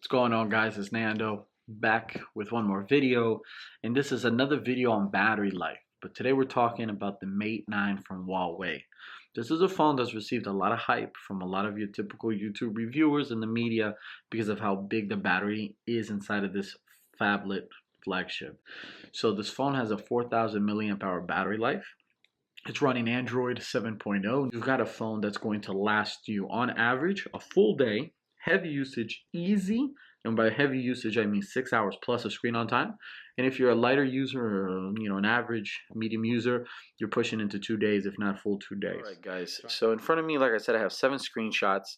What's going on, guys? It's Nando back with one more video, and this is another video on battery life. But today we're talking about the Mate 9 from Huawei. This is a phone that's received a lot of hype from a lot of your typical YouTube reviewers and the media because of how big the battery is inside of this phablet flagship. So this phone has a 4,000 milliamp hour battery life. It's running Android 7.0. You've got a phone that's going to last you on average a full day. Heavy usage, easy, and by heavy usage I mean 6 hours plus of screen on time. And if you're a lighter user or an average medium user, you're pushing into 2 days, if not full 2 days. All right, guys. So in front of me, like I said, I have 7 screenshots,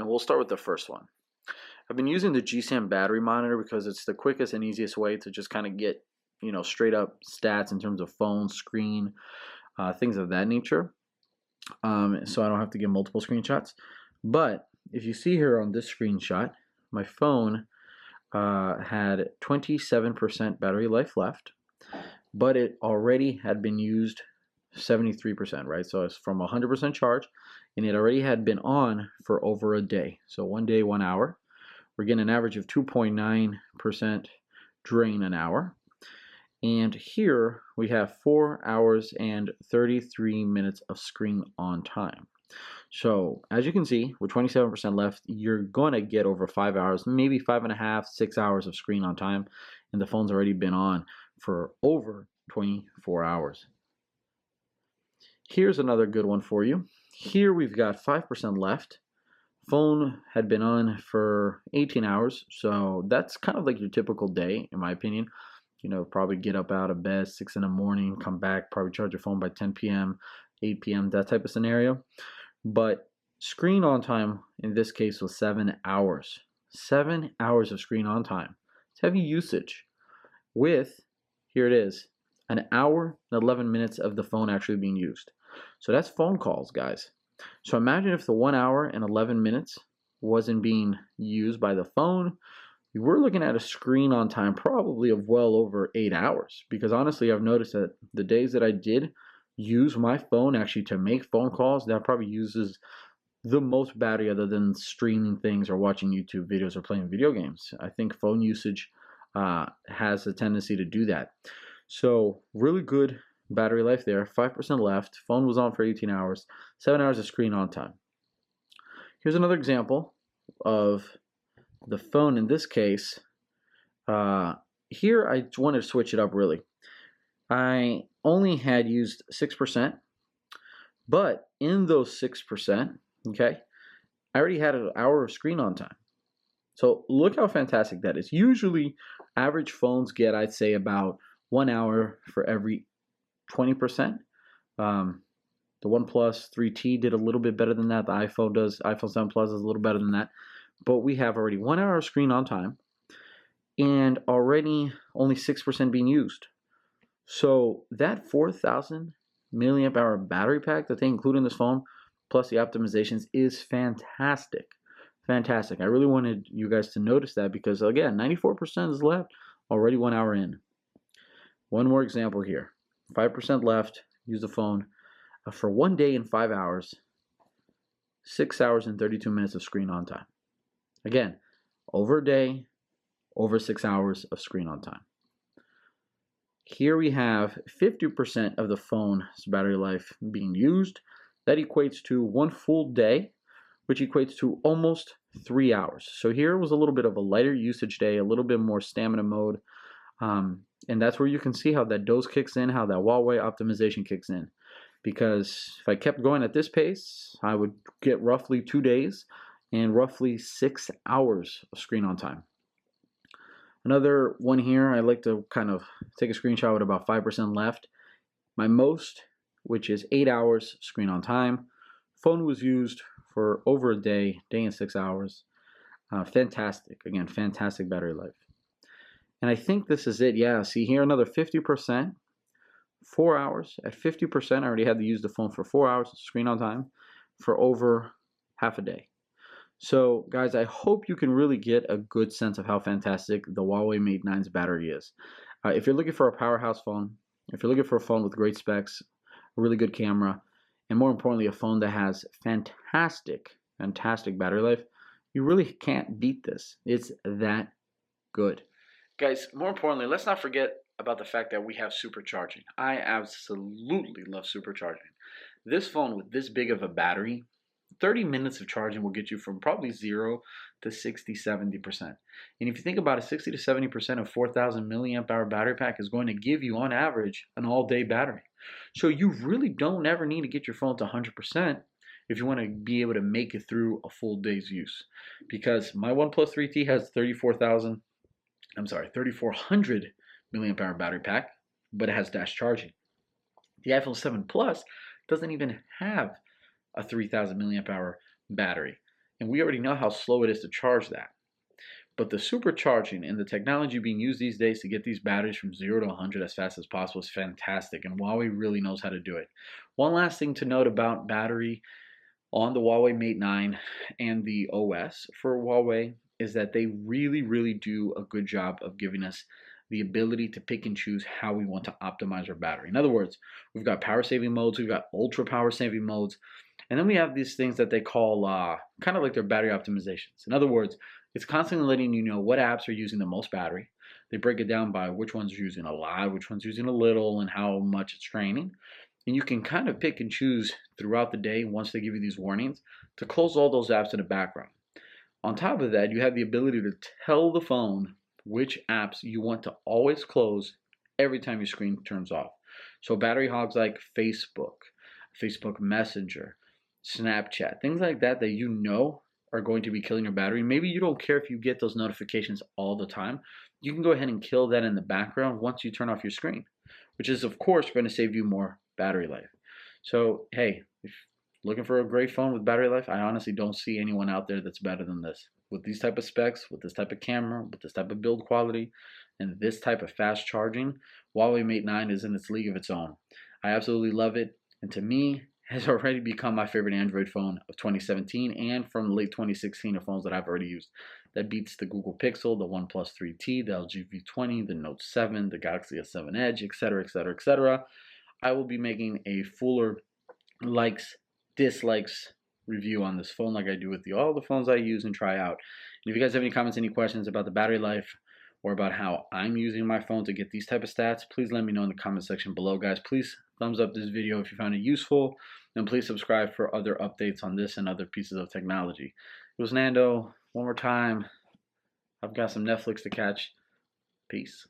and we'll start with the first one. I've been using the GSAM battery monitor because it's the quickest and easiest way to just kind of get straight up stats in terms of phone, screen, things of that nature. So I don't have to get multiple screenshots. But if you see here on this screenshot, my phone had 27% battery life left, but it already had been used 73%, right? So it's from 100% charge, and it already had been on for over a day. So 1 day, 1 hour. We're getting an average of 2.9% drain an hour. And here we have 4 hours and 33 minutes of screen on time. So as you can see, with 27% left, you're going to get over 5 hours, maybe 5.5, 6 hours of screen on time. And the phone's already been on for over 24 hours. Here's another good one for you. Here we've got 5% left. Phone had been on for 18 hours. So that's kind of like your typical day, in my opinion. Probably get up out of bed 6 in the morning, come back, probably charge your phone by 10 p.m., 8 p.m., that type of scenario. But screen on time in this case was 7 hours. 7 hours of screen on time. It's heavy usage with, here it is, an hour and 11 minutes of the phone actually being used. So that's phone calls, guys. So imagine if the 1 hour and 11 minutes wasn't being used by the phone. We're looking at a screen on time probably of well over 8 hours, because honestly I've noticed that the days that I did use my phone actually to make phone calls, that probably uses the most battery other than streaming things or watching YouTube videos or playing video games. I think phone usage has a tendency to do that. So really good battery life there, 5% left, phone was on for 18 hours, 7 hours of screen on time. Here's another example of the phone in this case. Here I wanted to switch it up really. I only had used 6%, but in those 6%, okay, I already had an hour of screen on time. So look how fantastic that is. Usually average phones get, I'd say, about 1 hour for every 20%. The OnePlus 3T did a little bit better than that. The iPhone 7 Plus is a little better than that. But we have already 1 hour of screen on time and already only 6% being used. So that 4,000 milliamp hour battery pack that they include in this phone, plus the optimizations, is fantastic. Fantastic. I really wanted you guys to notice that because, again, 94% is left, already 1 hour in. One more example here. 5% left, use the phone for 1 day and 5 hours, 6 hours and 32 minutes of screen on time. Again, over a day, over 6 hours of screen on time. Here we have 50% of the phone's battery life being used. That equates to 1 full day, which equates to almost 3 hours. So here was a little bit of a lighter usage day, a little bit more stamina mode. And that's where you can see how that dose kicks in, how that Huawei optimization kicks in. Because if I kept going at this pace, I would get roughly 2 days and roughly 6 hours of screen on time. Another one here, I like to kind of take a screenshot with about 5% left. My most, which is 8 hours screen on time. Phone was used for over a day, day and 6 hours. Fantastic. Again, fantastic battery life. And I think this is it. Yeah, see here, another 50%. 4 hours. At 50%, I already had to use the phone for 4 hours screen on time for over half a day. So guys, I hope you can really get a good sense of how fantastic the Huawei Mate 9's battery is. If you're looking for a powerhouse phone, if you're looking for a phone with great specs, a really good camera, and more importantly, a phone that has fantastic battery life, You really can't beat this. It's that good. Guys, more importantly, let's not forget about the fact that we have supercharging. I absolutely love supercharging. This phone with this big of a battery, 30 minutes of charging will get you from probably 0 to 60, 70%. And if you think about it, 60 to 70% of 4,000 milliamp hour battery pack is going to give you on average an all day battery. So you really don't ever need to get your phone to 100% if you want to be able to make it through a full day's use. Because my OnePlus 3T has 3,400 milliamp hour battery pack, but it has dash charging. The iPhone 7 Plus doesn't even have a 3,000 milliamp hour battery. And we already know how slow it is to charge that. But the supercharging and the technology being used these days to get these batteries from 0 to 100 as fast as possible is fantastic. And Huawei really knows how to do it. One last thing to note about battery on the Huawei Mate 9 and the OS for Huawei is that they really do a good job of giving us the ability to pick and choose how we want to optimize our battery. In other words, we've got power saving modes, we've got ultra power saving modes, and then we have these things that they call kind of like their battery optimizations. In other words, it's constantly letting you know what apps are using the most battery. They break it down by which one's using a lot, which one's using a little, and how much it's draining. And you can kind of pick and choose throughout the day, once they give you these warnings, to close all those apps in the background. On top of that, you have the ability to tell the phone which apps you want to always close every time your screen turns off. So battery hogs like Facebook Messenger, Snapchat, things like that that you know are going to be killing your battery. Maybe you don't care if you get those notifications all the time. You can go ahead and kill that in the background once you turn off your screen, which is of course going to save you more battery life. So hey, if looking for a great phone with battery life, I honestly don't see anyone out there that's better than this. With these type of specs, with this type of camera, with this type of build quality, and this type of fast charging, Huawei Mate 9 is in its league of its own. I absolutely love it, and to me, has already become my favorite Android phone of 2017 and from late 2016 of phones that I've already used. That beats the Google Pixel, the OnePlus 3T, the LG V20, the Note 7, the Galaxy S7 Edge, etc., etc., etc. I will be making a fuller likes, dislikes review on this phone like I do with all the phones I use and try out. And if you guys have any comments, any questions about the battery life or about how I'm using my phone to get these type of stats, please let me know in the comment section below, guys. Please thumbs up this video if you found it useful, and please subscribe for other updates on this and other pieces of technology. It was Nando. One more time, I've got some Netflix to catch. Peace.